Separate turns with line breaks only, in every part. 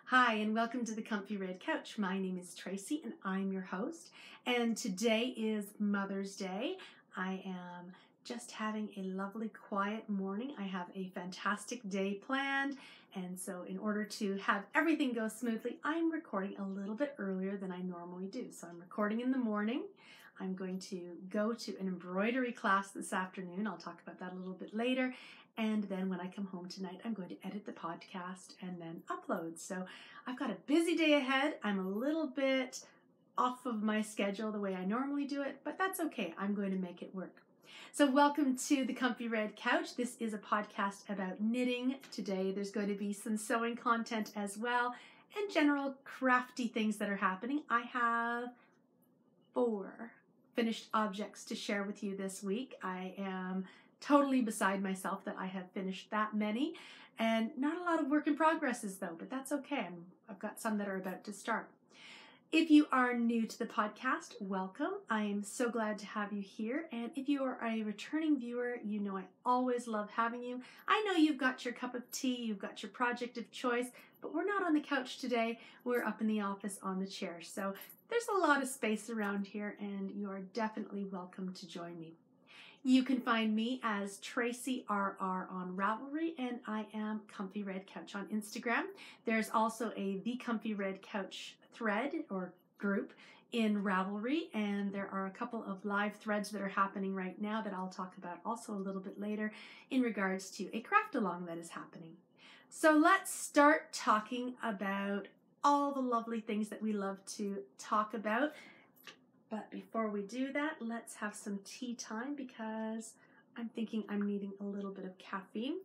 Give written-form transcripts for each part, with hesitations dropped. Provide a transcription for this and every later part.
Hi, and welcome to the Comfy Red Couch. My name is Tracy, and I'm your host. And today is Mother's Day. I am just having a lovely, quiet morning. I have a fantastic day planned, and so in order to have everything go smoothly, I'm recording a little bit earlier than I normally do. So I'm recording in the morning. I'm going to go to an embroidery class this afternoon. I'll talk about that a little bit later. And then when I come home tonight, I'm going to edit the podcast and then upload. So I've got a busy day ahead. I'm a little bit off of my schedule the way I normally do it, but that's okay. I'm going to make it work. So welcome to the Comfy Red Couch. This is a podcast about knitting. Today there's going to be some sewing content as well and general crafty things that are happening. I have 4 finished objects to share with you this week. I am totally beside myself that I have finished that many, and not a lot of work in progresses though, but that's okay. I've got some that are about to start. If you are new to the podcast, welcome. I am so glad to have you here. And if you are a returning viewer, you know I always love having you. I know you've got your cup of tea, you've got your project of choice, but we're not on the couch today. We're up in the office on the chair. So there's a lot of space around here, and you are definitely welcome to join me. You can find me as Tracy RR on Ravelry, and I am Comfy Red Couch on Instagram. There's also a The Comfy Red Couch thread or group in Ravelry, and there are a couple of live threads that are happening right now that I'll talk about also a little bit later in regards to a craft along that is happening. So let's start talking about all the lovely things that we love to talk about. But before we do that, let's have some tea time because I'm thinking I'm needing a little bit of caffeine.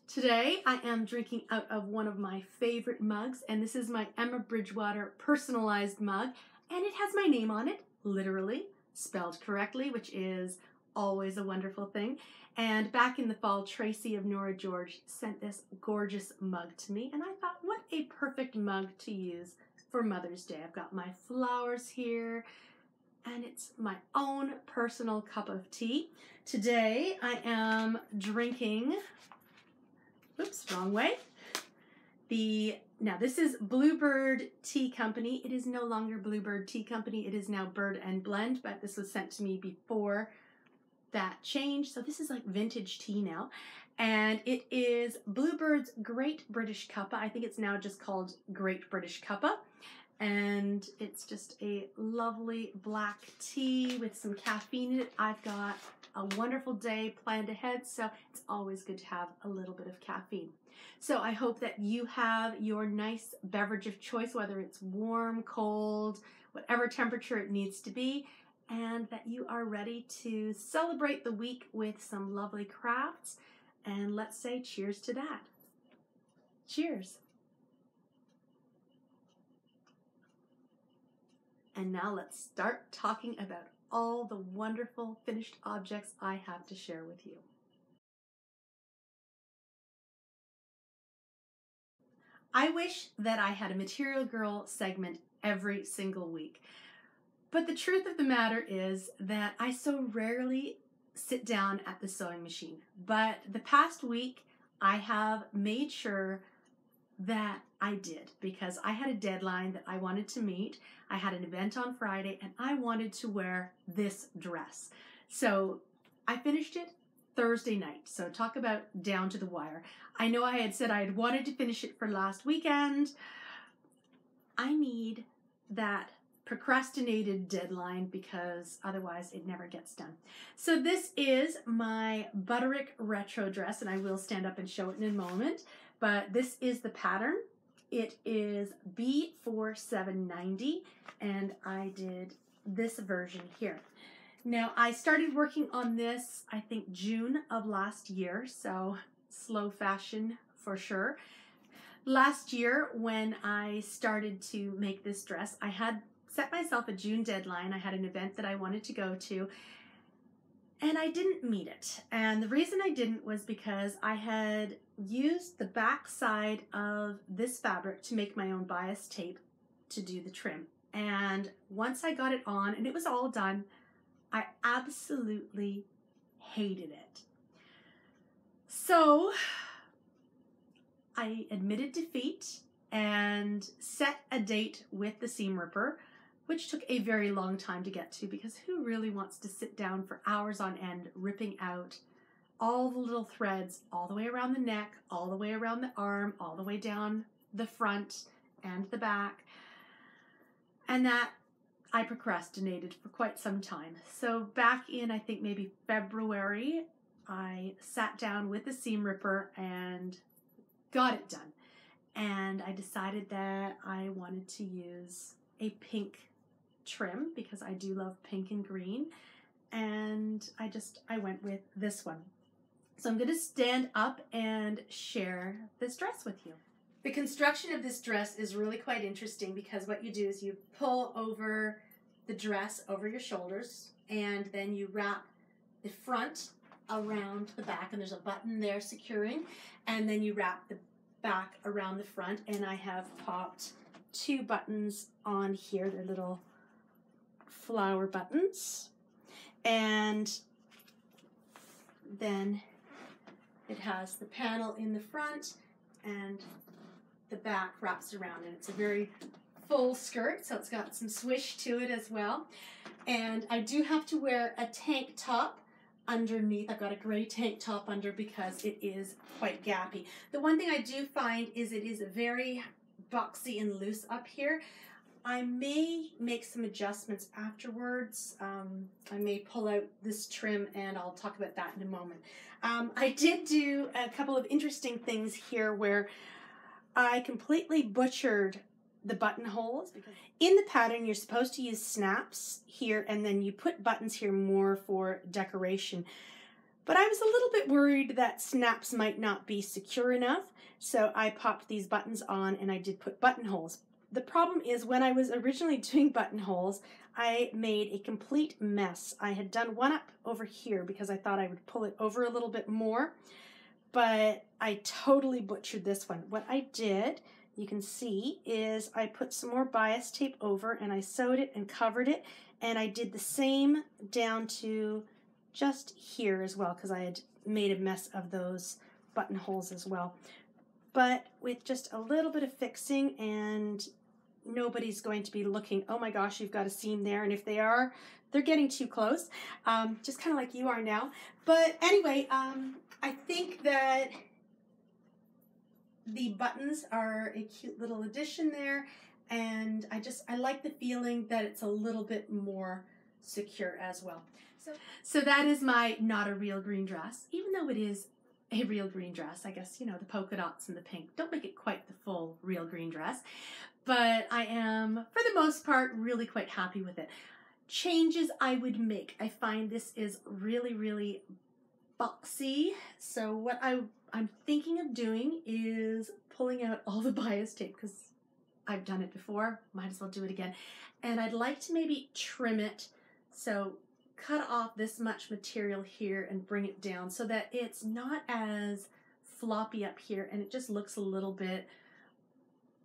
Today, I am drinking out of one of my favorite mugs, and this is my Emma Bridgewater personalized mug, and it has my name on it, literally, spelled correctly, which is always a wonderful thing. And back in the fall, Tracy of Nora George sent this gorgeous mug to me, and I thought, what a perfect mug to use for Mother's Day. I've got my flowers here, and it's my own personal cup of tea. Today I am drinking, oops, wrong way. Now this is Bluebird Tea Company. It is no longer Bluebird Tea Company. It is now Bird and Blend, but this was sent to me before that change. So this is like vintage tea now. And it is Bluebird's Great British Cuppa. I think it's now just called Great British Cuppa. And it's just a lovely black tea with some caffeine in it. I've got a wonderful day planned ahead, so it's always good to have a little bit of caffeine. So I hope that you have your nice beverage of choice, whether it's warm, cold, whatever temperature it needs to be, and that you are ready to celebrate the week with some lovely crafts. And let's say cheers to that. Cheers. And now let's start talking about all the wonderful finished objects I have to share with you. I wish that I had a Material Girl segment every single week. But the truth of the matter is that I so rarely sit down at the sewing machine. But the past week, I have made sure that I did, because I had a deadline that I wanted to meet. I had an event on Friday and I wanted to wear this dress. So I finished it Thursday night. So talk about down to the wire. I know I had said I had wanted to finish it for last weekend. I need that procrastinated deadline because otherwise it never gets done. So this is my Butterick retro dress, and I will stand up and show it in a moment. But this is the pattern. It is B4790, and I did this version here. Now, I started working on this, I think, June of last year, so slow fashion for sure. Last year, when I started to make this dress, I had set myself a June deadline. I had an event that I wanted to go to, and I didn't meet it. And the reason I didn't was because I had used the back side of this fabric to make my own bias tape to do the trim. And once I got it on and it was all done, I absolutely hated it. So I admitted defeat and set a date with the seam ripper, which took a very long time to get to because who really wants to sit down for hours on end ripping out all the little threads all the way around the neck, all the way around the arm, all the way down the front and the back. And that I procrastinated for quite some time. So back in, I think maybe February, I sat down with the seam ripper and got it done. And I decided that I wanted to use a pink trim because I do love pink and green. And I went with this one. So I'm going to stand up and share this dress with you. The construction of this dress is really quite interesting because what you do is you pull over the dress over your shoulders and then you wrap the front around the back, and there's a button there securing, and then you wrap the back around the front, and I have popped 2 buttons on here. They're little flower buttons, and then it has the panel in the front and the back wraps around, and it's a very full skirt, so it's got some swish to it as well. And I do have to wear a tank top underneath. I've got a gray tank top under because it is quite gappy. The one thing I do find is it is very boxy and loose up here. I may make some adjustments afterwards. I may pull out this trim and I'll talk about that in a moment. I did do a couple of interesting things here where I completely butchered the buttonholes. In the pattern, you're supposed to use snaps here and then you put buttons here more for decoration. But I was a little bit worried that snaps might not be secure enough, so I popped these buttons on and I did put buttonholes. The problem is when I was originally doing buttonholes, I made a complete mess. I had done one up over here because I thought I would pull it over a little bit more, but I totally butchered this one. What I did, you can see, is I put some more bias tape over and I sewed it and covered it, and I did the same down to just here as well because I had made a mess of those buttonholes as well. But with just a little bit of fixing, and nobody's going to be looking, oh my gosh, you've got a seam there, and if they are, they're getting too close, just kind of like you are now. But anyway, I think that the buttons are a cute little addition there, and I like the feeling that it's a little bit more secure as well. So that is my not a real green dress, even though it is a real green dress. I guess, you know, the polka dots and the pink don't make it quite the full real green dress, but I am, for the most part, really quite happy with it. Changes I would make. I find this is really, really boxy, so what I'm thinking of doing is pulling out all the bias tape because I've done it before, might as well do it again. And I'd like to maybe trim it, so cut off this much material here and bring it down so that it's not as floppy up here and it just looks a little bit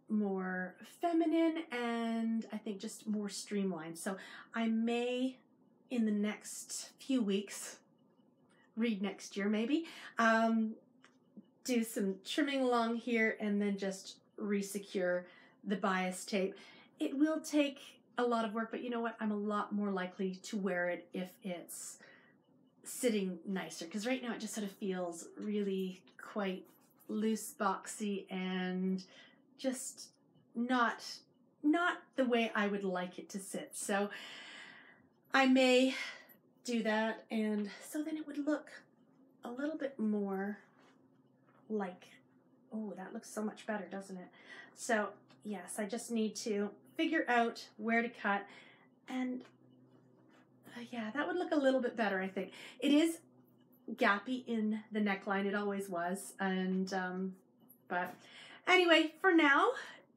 more feminine and I think just more streamlined. So I may, in the next few weeks, read next year maybe, do some trimming along here and then just resecure the bias tape. It will take a lot of work, but you know what? I'm a lot more likely to wear it if it's sitting nicer, because right now it just sort of feels really quite loose, boxy, and just not the way I would like it to sit. So I may do that, and so then it would look a little bit more like, oh, that looks so much better, doesn't it? So yes, I just need to figure out where to cut, and yeah, that would look a little bit better, I think. It is gappy in the neckline, it always was, and but anyway, for now,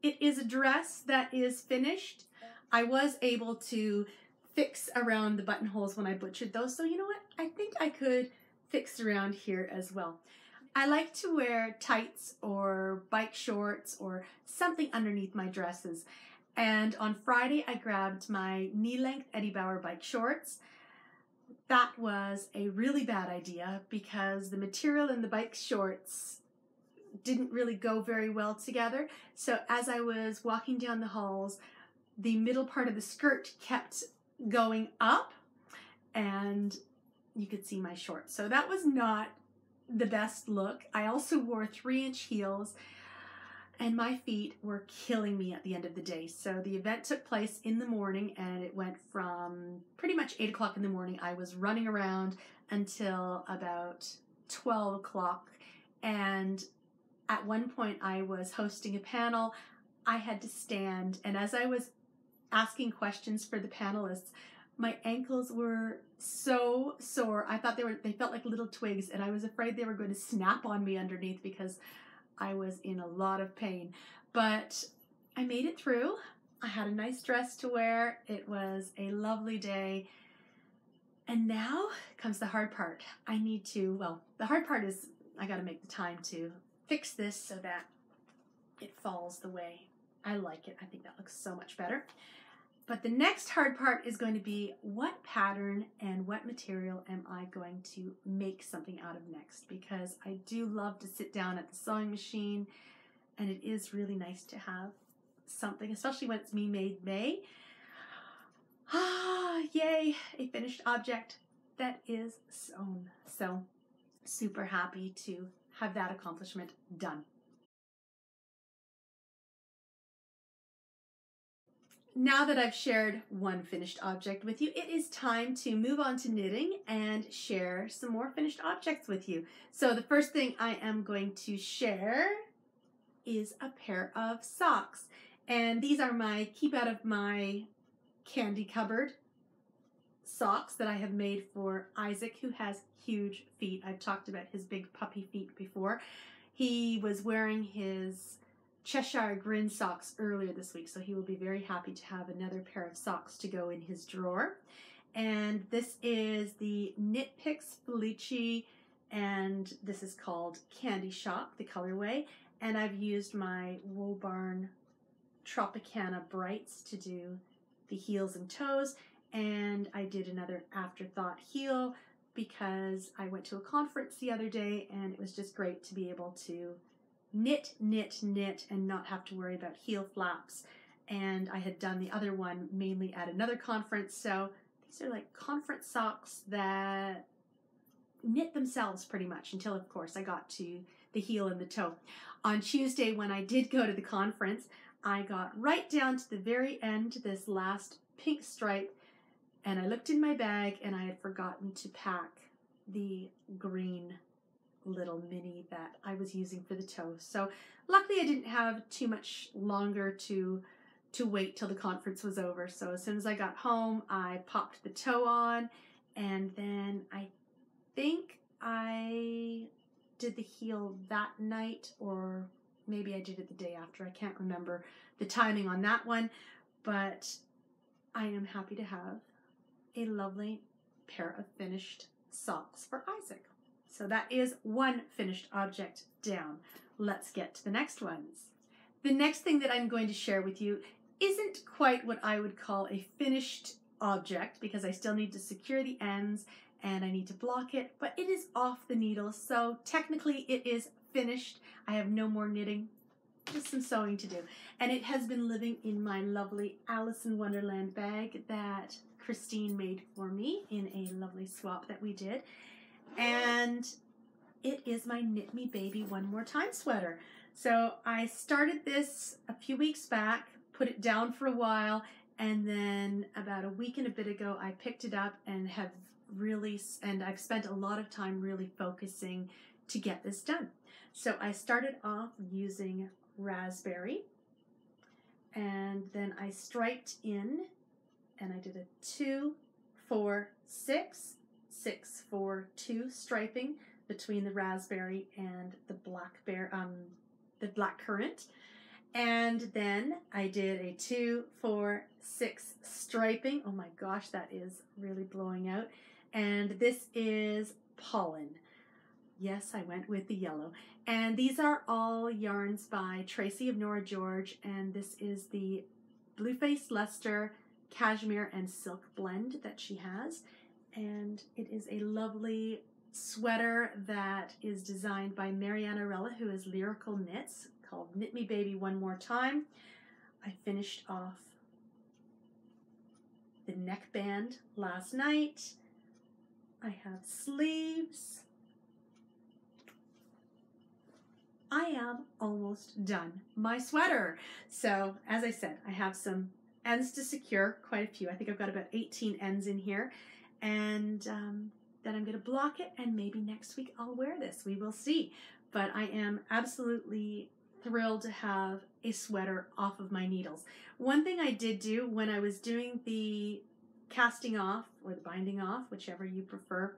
it is a dress that is finished. I was able to fix around the buttonholes when I butchered those, so you know what? I think I could fix around here as well. I like to wear tights or bike shorts or something underneath my dresses. And on Friday, I grabbed my knee-length Eddie Bauer bike shorts. That was a really bad idea because the material in the bike shorts didn't really go very well together. So as I was walking down the halls, the middle part of the skirt kept going up and you could see my shorts. So that was not the best look. I also wore 3-inch heels and my feet were killing me at the end of the day. So the event took place in the morning and it went from pretty much 8 o'clock in the morning. I was running around until about 12 o'clock. And at one point I was hosting a panel. I had to stand, and as I was asking questions for the panelists, my ankles were so sore. I thought they felt like little twigs, and I was afraid they were going to snap on me underneath because I was in a lot of pain. But I made it through. I had a nice dress to wear. It was a lovely day. And now comes the hard part. The hard part is I got to make the time to fix this so that it falls the way I like it. I think that looks so much better. But the next hard part is going to be what pattern and what material am I going to make something out of next, because I do love to sit down at the sewing machine and it is really nice to have something, especially when it's me made May. Yay, a finished object that is sewn. So super happy to have that accomplishment done. Now that I've shared one finished object with you, it is time to move on to knitting and share some more finished objects with you. So the first thing I am going to share is a pair of socks. And these are my keep out of my candy cupboard socks that I have made for Isaac, who has huge feet. I've talked about his big puppy feet before. He was wearing his Cheshire Grin socks earlier this week, so he will be very happy to have another pair of socks to go in his drawer. And this is the Knit Picks Felici, and this is called Candy Shop, the colorway. And I've used my Wool Barn Tropicana Brights to do the heels and toes, and I did another afterthought heel because I went to a conference the other day and it was just great to be able to knit and not have to worry about heel flaps. And I had done the other one mainly at another conference, so these are like conference socks that knit themselves pretty much until, of course, I got to the heel and the toe. On Tuesday, when I did go to the conference, I got right down to the very end, this last pink stripe, and I looked in my bag and I had forgotten to pack the green little mini that I was using for the toe. So luckily I didn't have too much longer to wait till the conference was over. So as soon as I got home, I popped the toe on, and then I think I did the heel that night, or maybe I did it the day after. I can't remember the timing on that one, but I am happy to have a lovely pair of finished socks for Isaac. So that is one finished object down. Let's get to the next ones. The next thing that I'm going to share with you isn't quite what I would call a finished object, because I still need to secure the ends and I need to block it, but it is off the needle, so technically it is finished. I have no more knitting, just some sewing to do. And it has been living in my lovely Alice in Wonderland bag that Christine made for me in a lovely swap that we did. And it is my Knit Me Baby One More Time sweater. So I started this a few weeks back, put it down for a while, and then about a week and a bit ago I picked it up and I've spent a lot of time really focusing to get this done. So I started off using raspberry, and then I striped in, and I did a 2, 4, 6, 6, 4, 2 striping between the raspberry and the black currant. And then I did a 2, 4, 6 striping. Oh my gosh, that is really blowing out. And this is pollen. Yes, I went with the yellow. And these are all yarns by Tracy of Nora George, and this is the Blueface Leicester cashmere and silk blend that she has. And it is a lovely sweater that is designed by Mariana Rella, who is Lyrical Knits, called Knit Me Baby One More Time. I finished off the neckband last night. I have sleeves. I am almost done my sweater. So as I said, I have some ends to secure, quite a few. I think I've got about 18 ends in here. And then I'm going to block it, and maybe next week I'll wear this. We will see. But I am absolutely thrilled to have a sweater off of my needles. One thing I did do when I was doing the casting off or the binding off, whichever you prefer,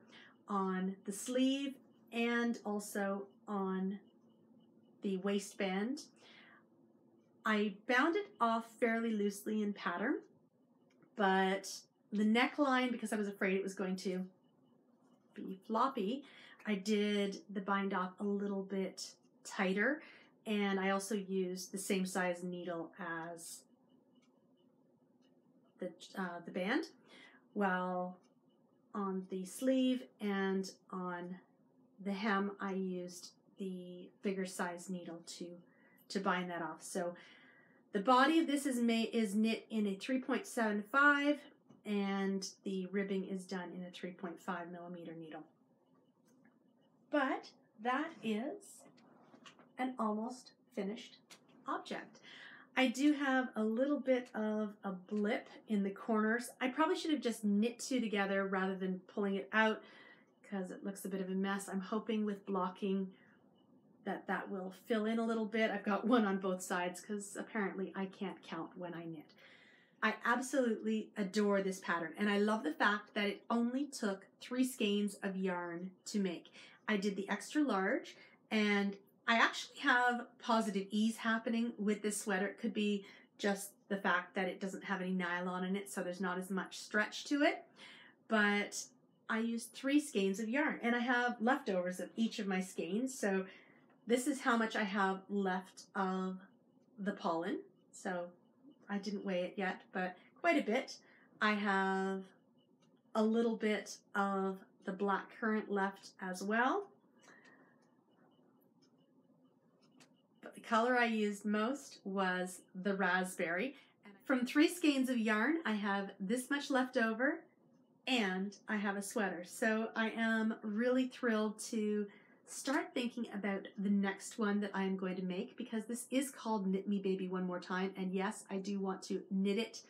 on the sleeve and also on the waistband, I bound it off fairly loosely in pattern, but the neckline, because I was afraid it was going to be floppy, I did the bind off a little bit tighter, and I also used the same size needle as the band, while on the sleeve and on the hem I used the bigger size needle to bind that off. So the body of this is knit in a 3.75, and the ribbing is done in a 3.5 millimeter needle. But that is an almost finished object. I do have a little bit of a blip in the corners. I probably should have just knit two together rather than pulling it out, because it looks a bit of a mess. I'm hoping with blocking that will fill in a little bit. I've got one on both sides because apparently I can't count when I knit. I absolutely adore this pattern, and I love the fact that it only took 3 skeins of yarn to make. I did the extra large, and I actually have positive ease happening with this sweater. It could be just the fact that it doesn't have any nylon in it, so there's not as much stretch to it, but I used 3 skeins of yarn, and I have leftovers of each of my skeins. So this is how much I have left of the pollen. So I didn't weigh it yet, but quite a bit. I have a little bit of the black currant left as well. But the color I used most was the raspberry. From 3 skeins of yarn, I have this much left over, and I have a sweater. So I am really thrilled to start thinking about the next one that I am going to make, because this is called Knit Me Baby One More Time, and yes, I do want to knit it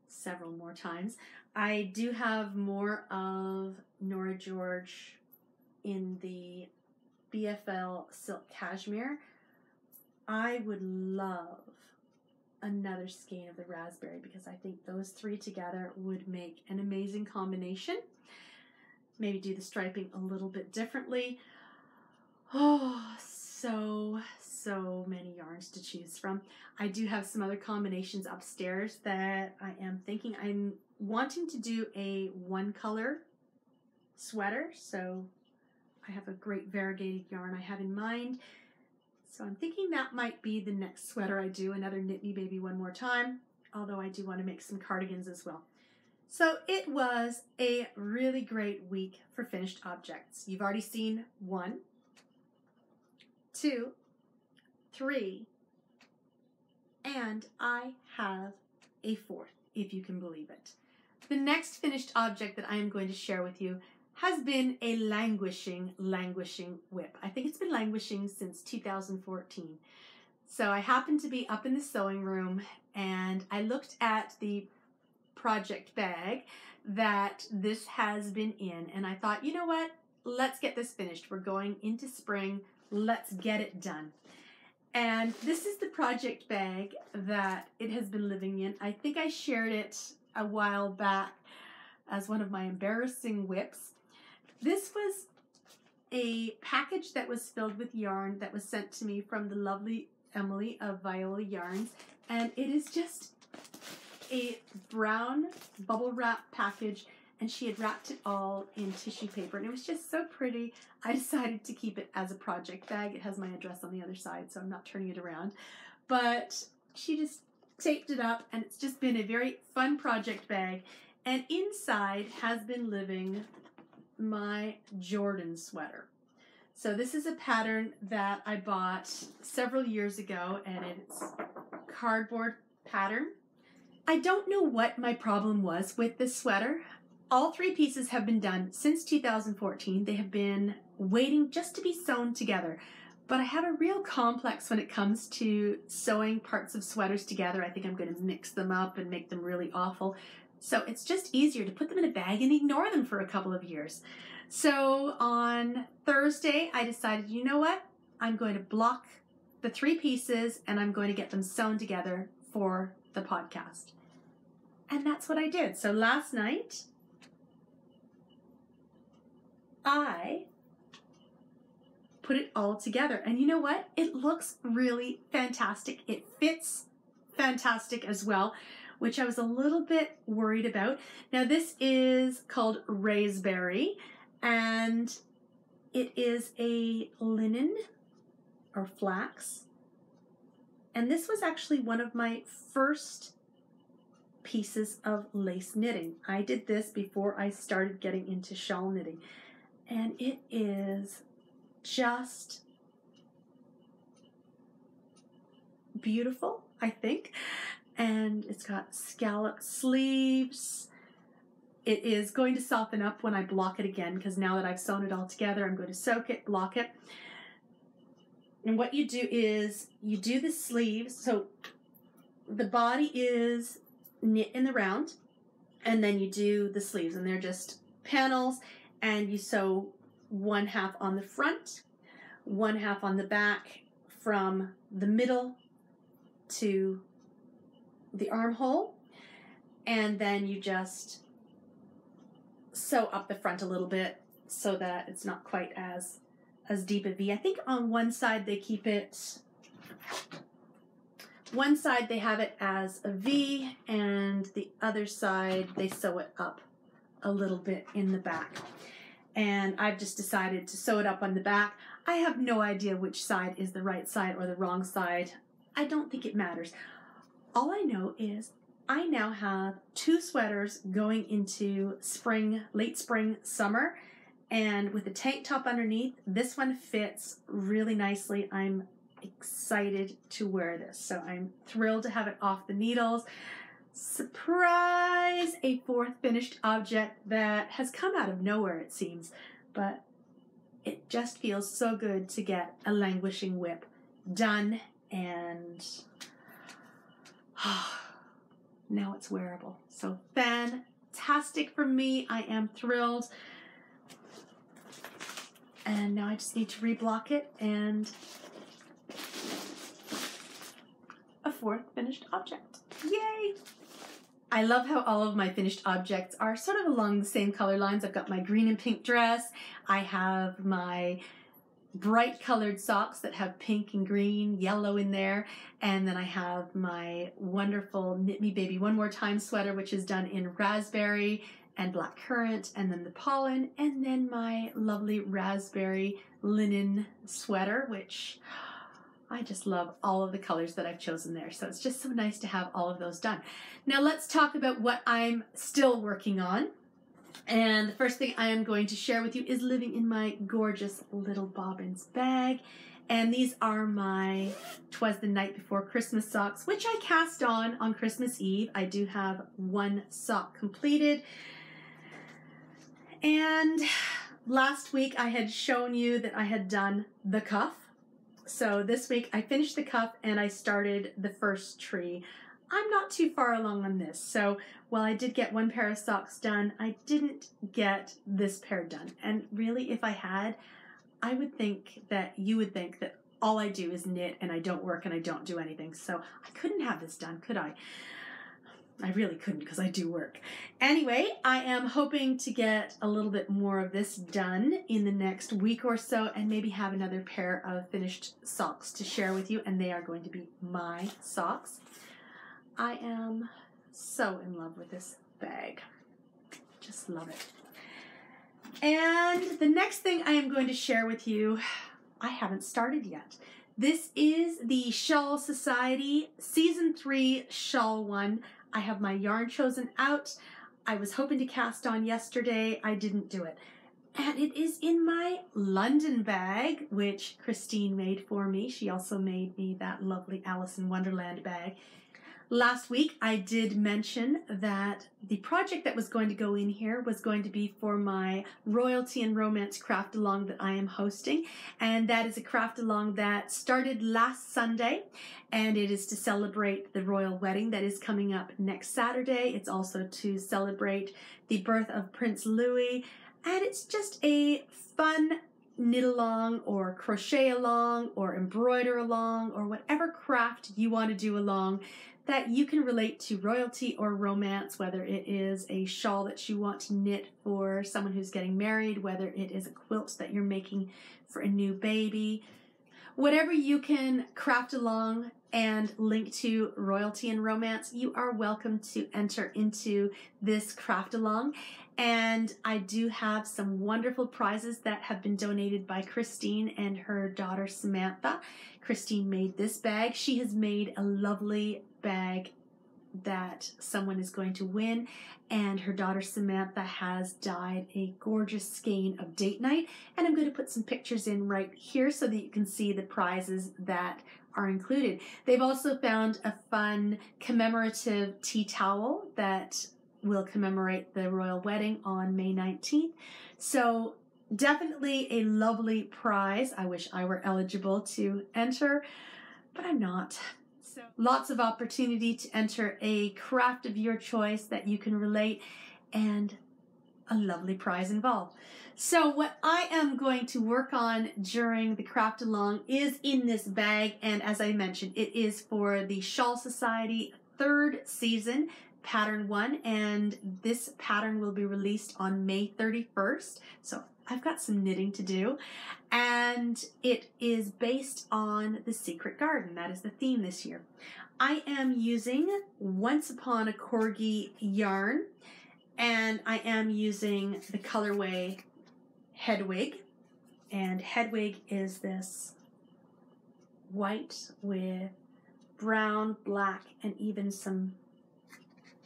several more times. I do have more of Nora George in the BFL Silk Cashmere. I would love another skein of the raspberry, because I think those 3 together would make an amazing combination. Maybe do the striping a little bit differently. Oh, so many yarns to choose from. I do have some other combinations upstairs that I am thinking. I'm wanting to do a 1-color sweater, so I have a great variegated yarn I have in mind. So I'm thinking that might be the next sweater I do, another Knit Me Baby One More Time, although I do want to make some cardigans as well. So it was a really great week for finished objects. You've already seen 1, 2, 3, and I have a 4th, if you can believe it. The next finished object that I am going to share with you has been a languishing WIP. I think it's been languishing since 2014. So I happened to be up in the sewing room, and I looked at the project bag that this has been in, and I thought, you know what, let's get this finished. We're going into spring, let's get it done. And this is the project bag that it has been living in. I think I shared it a while back as one of my embarrassing WIPs. This was a package that was filled with yarn that was sent to me from the lovely Emily of Viola Yarns, and it is just a brown bubble wrap package, and she had wrapped it all in tissue paper, and it was just so pretty. I decided to keep it as a project bag. It has my address on the other side, so I'm not turning it around, but she just taped it up, and it's just been a very fun project bag. And inside has been living my Jordan sweater. So this is a pattern that I bought several years ago, and it's cardboard pattern. I don't know what my problem was with this sweater. All three pieces have been done since 2014. They have been waiting just to be sewn together. But I have a real complex when it comes to sewing parts of sweaters together. I think I'm going to mix them up and make them really awful. So it's just easier to put them in a bag and ignore them for a couple of years. So on Thursday, I decided, you know what? I'm going to block the three pieces and I'm going to get them sewn together for the podcast. And that's what I did. So last night, I put it all together. And you know what? It looks really fantastic. It fits fantastic as well, which I was a little bit worried about. Now this is called Raspberry, and it is a linen or flax. And this was actually one of my first pieces of lace knitting. I did this before I started getting into shawl knitting. And it is just beautiful, I think. And it's got scalloped sleeves. It is going to soften up when I block it again, because now that I've sewn it all together, I'm going to soak it, block it. And what you do is you do the sleeves. So the body is knit in the round, and then you do the sleeves, and they're just panels, and you sew 1/2 on the front, 1/2 on the back, from the middle to the armhole, and then you just sew up the front a little bit so that it's not quite as deep a V. I think on one side they keep it, one side they have it as a V, and the other side they sew it up a little bit in the back. And I've just decided to sew it up on the back. I have no idea which side is the right side or the wrong side. I don't think it matters. All I know is I now have 2 sweaters going into spring, late spring, summer, and with a tank top underneath. This one fits really nicely. I'm excited to wear this. So I'm thrilled to have it off the needles. Surprise! A 4th finished object that has come out of nowhere, it seems, but it just feels so good to get a languishing whip done, and now it's wearable. So fantastic for me. I am thrilled. And now I just need to reblock it, and a 4th finished object. Yay! I love how all of my finished objects are sort of along the same color lines. I've got my green and pink dress. I have my bright colored socks that have pink and green, yellow in there. And then I have my wonderful Knit Me Baby One More Time sweater, which is done in raspberry and black currant, and then the pollen, and then my lovely raspberry linen sweater, which I just love all of the colors that I've chosen there. So it's just so nice to have all of those done. Now let's talk about what I'm still working on. And the first thing I am going to share with you is living in my gorgeous little bobbins bag. And these are my 'Twas the Night Before Christmas socks, which I cast on Christmas Eve. I do have 1 sock completed. And last week I had shown you that I had done the cuff. So this week I finished the cuff and I started the first tree. I'm not too far along on this. So while I did get 1 pair of socks done, I didn't get this pair done. And really, if I had, I would think that you would think that all I do is knit and I don't work and I don't do anything. So I couldn't have this done, could I? I really couldn't, because I do work. Anyway, I am hoping to get a little bit more of this done in the next week or so, and maybe have another pair of finished socks to share with you, and they are going to be my socks. I am so in love with this bag. Just love it. And the next thing I am going to share with you, I haven't started yet. This is the Shawl Society Season 3 Shawl One. I have my yarn chosen out. I was hoping to cast on yesterday. I didn't do it. And it is in my London bag, which Christine made for me. She also made me that lovely Alice in Wonderland bag. Last week, I did mention that the project that was going to go in here was going to be for my Royalty and Romance Craft Along that I am hosting. And that is a craft along that started last Sunday. And it is to celebrate the royal wedding that is coming up next Saturday. It's also to celebrate the birth of Prince Louis. And it's just a fun knit along or crochet along or embroider along or whatever craft you want to do along that you can relate to royalty or romance, whether it is a shawl that you want to knit for someone who's getting married, whether it is a quilt that you're making for a new baby. Whatever you can craft along and link to royalty and romance, you are welcome to enter into this craft along. And I do have some wonderful prizes that have been donated by Christine and her daughter Samantha. Christine made this bag. She has made a lovely bag that someone is going to win, and her daughter Samantha has dyed a gorgeous skein of date night, and I'm going to put some pictures in right here so that you can see the prizes that are included. They've also found a fun commemorative tea towel that will commemorate the royal wedding on May 19th. So definitely a lovely prize. I wish I were eligible to enter, but I'm not. So lots of opportunity to enter a craft of your choice that you can relate, and a lovely prize involved. So what I am going to work on during the craft along is in this bag, and as I mentioned, it is for the Shawl Society 3rd season, pattern 1, and this pattern will be released on May 31st. So I've got some knitting to do, and it is based on The Secret Garden. That is the theme this year. I am using Once Upon a Corgi yarn, and I am using the colorway Hedwig, and Hedwig is this white with brown, black, and even some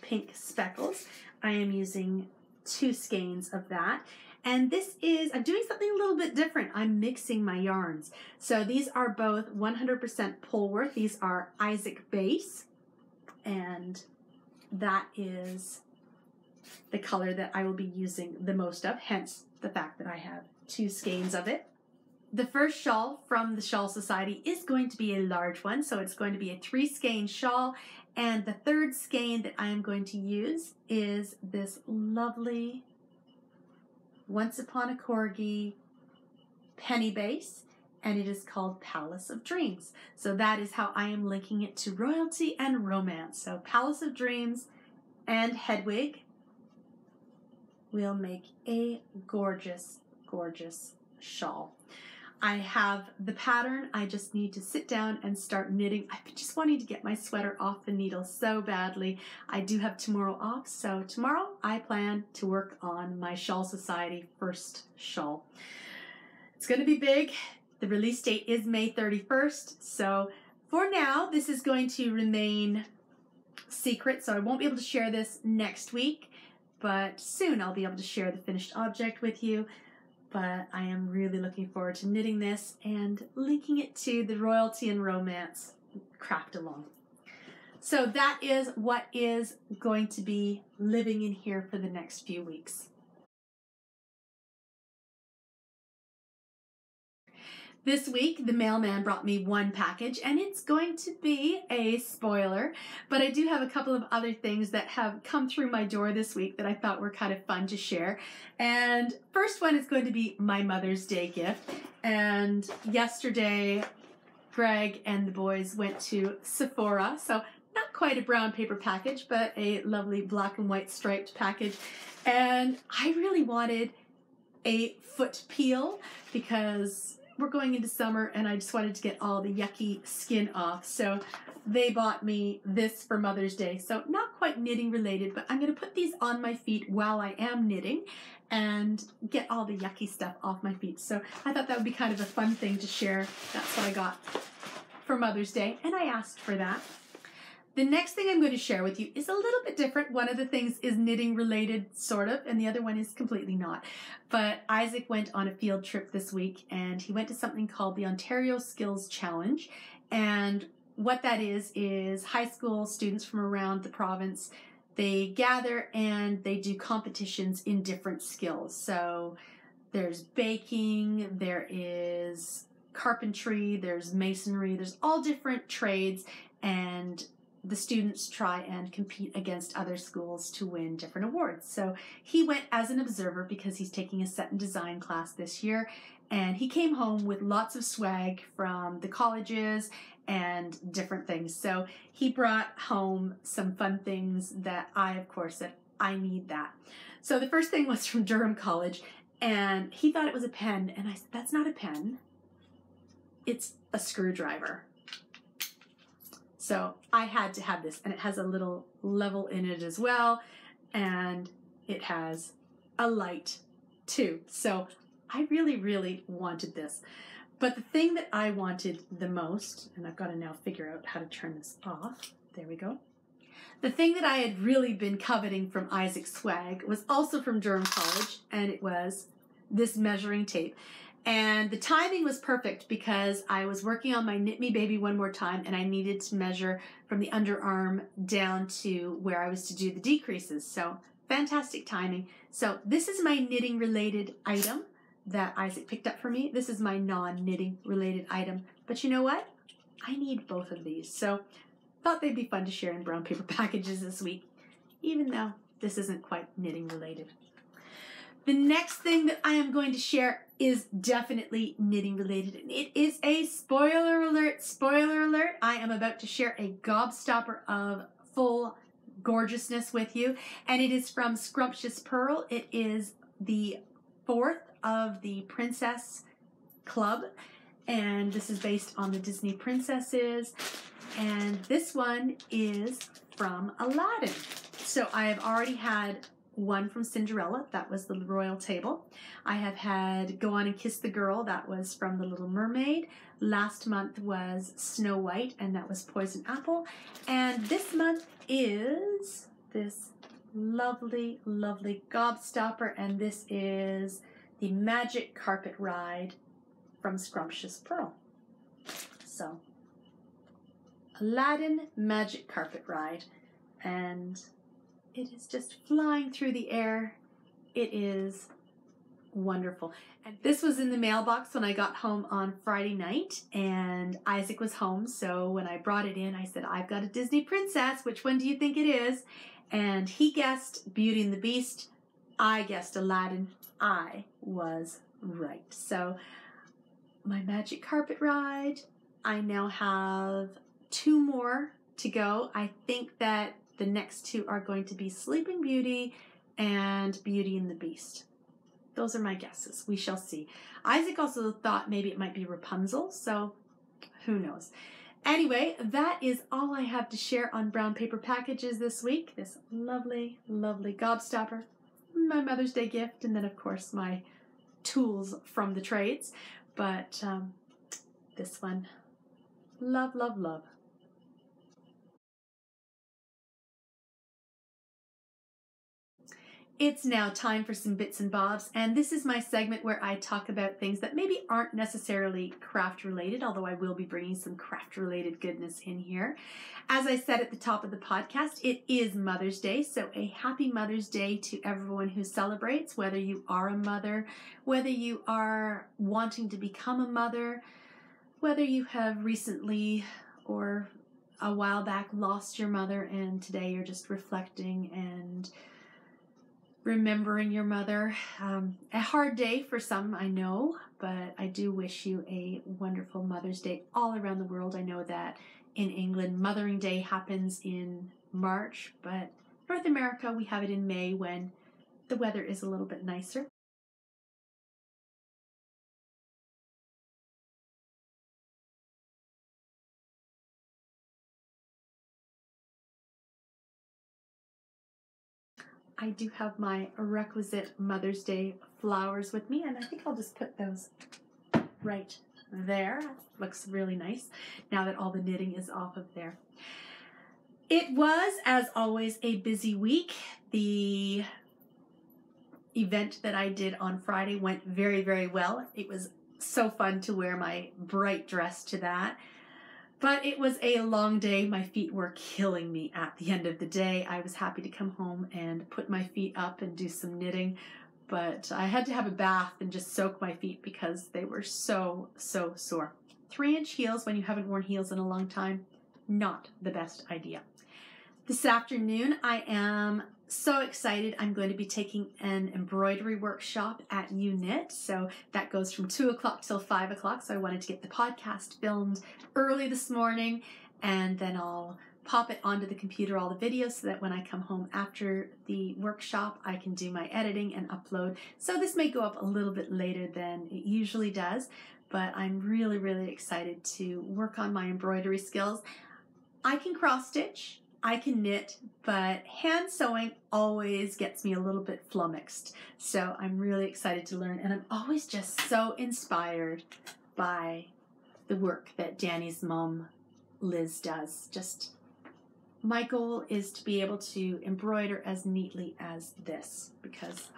pink speckles. I am using 2 skeins of that. And this is, I'm doing something a little bit different. I'm mixing my yarns. So these are both 100% Polworth. These are Isaac Base. And that is the color that I will be using the most of, hence the fact that I have 2 skeins of it. The first shawl from the Shawl Society is going to be a large one, so it's going to be a 3 skein shawl. And the 3rd skein that I am going to use is this lovely Once Upon a Corgi penny base, and it is called Palace of Dreams. So that is how I am linking it to royalty and romance. So Palace of Dreams and Hedwig will make a gorgeous, gorgeous shawl. I have the pattern. I just need to sit down and start knitting. I've been just wanting to get my sweater off the needle so badly. I do have tomorrow off, so tomorrow I plan to work on my Shawl Society 1st shawl. It's going to be big. The release date is May 31st, so for now this is going to remain secret, so I won't be able to share this next week, but soon I'll be able to share the finished object with you. But I am really looking forward to knitting this and linking it to the royalty and romance craft along. So that is what is going to be living in here for the next few weeks. This week, the mailman brought me 1 package, and it's going to be a spoiler, but I do have a couple of other things that have come through my door this week that I thought were kind of fun to share. And first one is going to be my Mother's Day gift. And yesterday, Greg and the boys went to Sephora, so not quite a brown paper package, but a lovely black and white striped package. And I really wanted a foot peel because we're going into summer and I just wanted to get all the yucky skin off. So they bought me this for Mother's Day. So not quite knitting related, but I'm going to put these on my feet while I am knitting and get all the yucky stuff off my feet. So I thought that would be kind of a fun thing to share. That's what I got for Mother's Day, and I asked for that. The next thing I'm going to share with you is a little bit different. One of the things is knitting related, sort of, and the other one is completely not. But Isaac went on a field trip this week, and he went to something called the Ontario Skills Challenge. And what that is high school students from around the province, they gather and they do competitions in different skills. So there's baking, there is carpentry, there's masonry, there's all different trades, and the students try and compete against other schools to win different awards. So he went as an observer because he's taking a set and design class this year, and he came home with lots of swag from the colleges and different things. So he brought home some fun things that I, of course, said, I need that. So the first thing was from Durham College, and he thought it was a pen, and I said, that's not a pen, it's a screwdriver. So I had to have this, and it has a little level in it as well, and it has a light too. So I really, really wanted this. But the thing that I wanted the most, and I've got to now figure out how to turn this off. There we go. The thing that I had really been coveting from Isaac Swag was also from Durham College, and it was this measuring tape. And the timing was perfect because I was working on my Knit Me Baby One More Time, and I needed to measure from the underarm down to where I was to do the decreases. So fantastic timing. So this is my knitting related item that Isaac picked up for me. This is my non-knitting related item. But you know what? I need both of these. So thought they'd be fun to share in brown paper packages this week, even though this isn't quite knitting related. The next thing that I am going to share is definitely knitting related, and it is a spoiler alert, spoiler alert. I am about to share a gobstopper of full gorgeousness with you, and it is from Scrumptious Purl. It is the 4th of the Princess Club, and this is based on the Disney princesses, and this one is from Aladdin. So I have already had one from Cinderella, that was the Royal Table. I have had Go On and Kiss the Girl, that was from The Little Mermaid. Last month was Snow White, and that was Poison Apple. And this month is this lovely, lovely gobstopper, and this is the Magic Carpet Ride from Scrumptious Purl. So, Aladdin Magic Carpet Ride, and it is just flying through the air. It is wonderful. And this was in the mailbox when I got home on Friday night, and Isaac was home, so when I brought it in, I said, I've got a Disney princess. Which one do you think it is? And he guessed Beauty and the Beast. I guessed Aladdin. I was right. So my Magic Carpet Ride, I now have 2 more to go. I think that the next 2 are going to be Sleeping Beauty and Beauty and the Beast. Those are my guesses. We shall see. Isaac also thought maybe it might be Rapunzel, so who knows. Anyway, that is all I have to share on brown paper packages this week. This lovely, lovely gobstopper, my Mother's Day gift, and then of course my tools from the trades. But this one, love, love, love. It's now time for some bits and bobs, and this is my segment where I talk about things that maybe aren't necessarily craft related, although I will be bringing some craft related goodness in here. As I said at the top of the podcast, it is Mother's Day, so a happy Mother's Day to everyone who celebrates, whether you are a mother, whether you are wanting to become a mother, whether you have recently or a while back lost your mother and today you're just reflecting and remembering your mother. A hard day for some, I know, but I do wish you a wonderful Mother's Day all around the world. I know that in England, Mothering Day happens in March, but North America, we have it in May when the weather is a little bit nicer. I do have my requisite Mother's Day flowers with me, and I think I'll just put those right there. Looks really nice now that all the knitting is off of there. It was, as always, a busy week. The event that I did on Friday went very, very well. It was so fun to wear my bright dress to that. But it was a long day. My feet were killing me at the end of the day. I was happy to come home and put my feet up and do some knitting. But I had to have a bath and just soak my feet because they were so, so sore. 3-inch heels when you haven't worn heels in a long time, not the best idea. This afternoon, I am so excited. I'm going to be taking an embroidery workshop at UKnit. So that goes from 2 o'clock till 5 o'clock. So I wanted to get the podcast filmed early this morning, and then I'll pop it onto the computer, all the videos, so that when I come home after the workshop, I can do my editing and upload. So this may go up a little bit later than it usually does, but I'm really, really excited to work on my embroidery skills. I can cross stitch, I can knit, but hand sewing always gets me a little bit flummoxed. So I'm really excited to learn, and I'm always just so inspired by the work that Danny's mom, Liz, does. Just my goal is to be able to embroider as neatly as this, because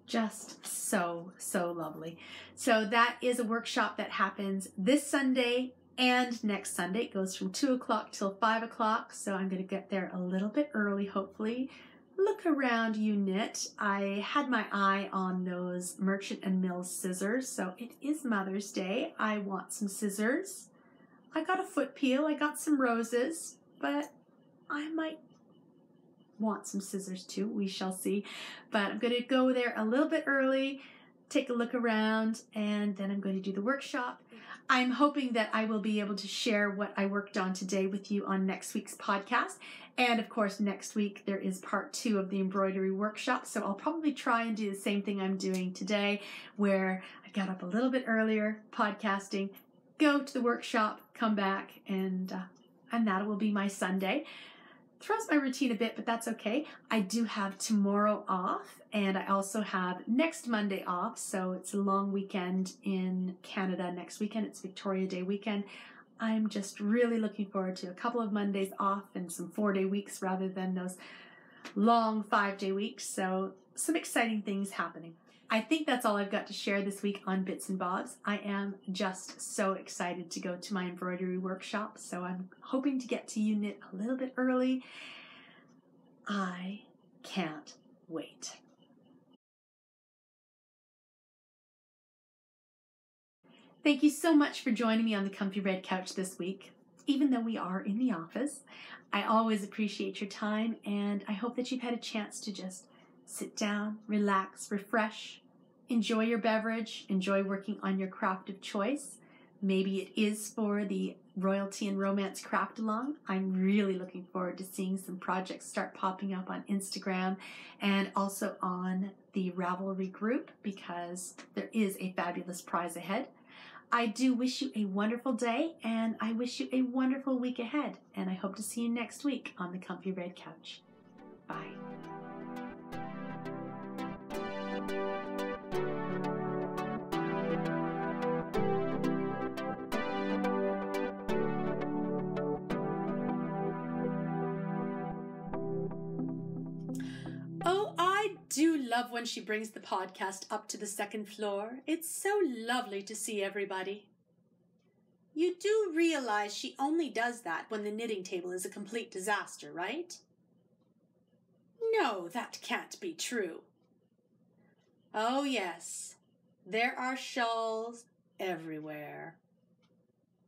just so, so lovely. So that is a workshop that happens this Sunday and next Sunday. It goes from 2 o'clock till 5 o'clock. So I'm going to get there a little bit early, hopefully. Look around UKnit. I had my eye on those Merchant & Mills scissors. So it is Mother's Day. I want some scissors. I got a foot peel. I got some roses, but I might want some scissors too. We shall see. But I'm going to go there a little bit early, take a look around, and then I'm going to do the workshop. I'm hoping that I will be able to share what I worked on today with you on next week's podcast. And of course, next week there is part 2 of the embroidery workshop. So I'll probably try and do the same thing I'm doing today, where I got up a little bit earlier, podcasting, go to the workshop, come back, and that will be my Sunday. Throws my routine a bit, but that's okay. I do have tomorrow off, and I also have next Monday off, so it's a long weekend in Canada next weekend. It's Victoria Day weekend. I'm just really looking forward to a couple of Mondays off and some 4-day weeks rather than those long 5-day weeks, so some exciting things happening. I think that's all I've got to share this week on Bits and Bobs. I am just so excited to go to my embroidery workshop, so I'm hoping to get to UKnit a little bit early. I can't wait. Thank you so much for joining me on the Comfy Red Couch this week. Even though we are in the office, I always appreciate your time, and I hope that you've had a chance to just sit down, relax, refresh, enjoy your beverage, enjoy working on your craft of choice. Maybe it is for the Royalty and Romance Craft Along. I'm really looking forward to seeing some projects start popping up on Instagram and also on the Ravelry group, because there is a fabulous prize ahead. I do wish you a wonderful day, and I wish you a wonderful week ahead, and I hope to see you next week on the Comfy Red Couch. Bye. Oh, I do love when she brings the podcast up to the 2nd floor. It's so lovely to see everybody. You do realize she only does that when the knitting table is a complete disaster, right? No, that can't be true. Oh, yes. There are shawls everywhere.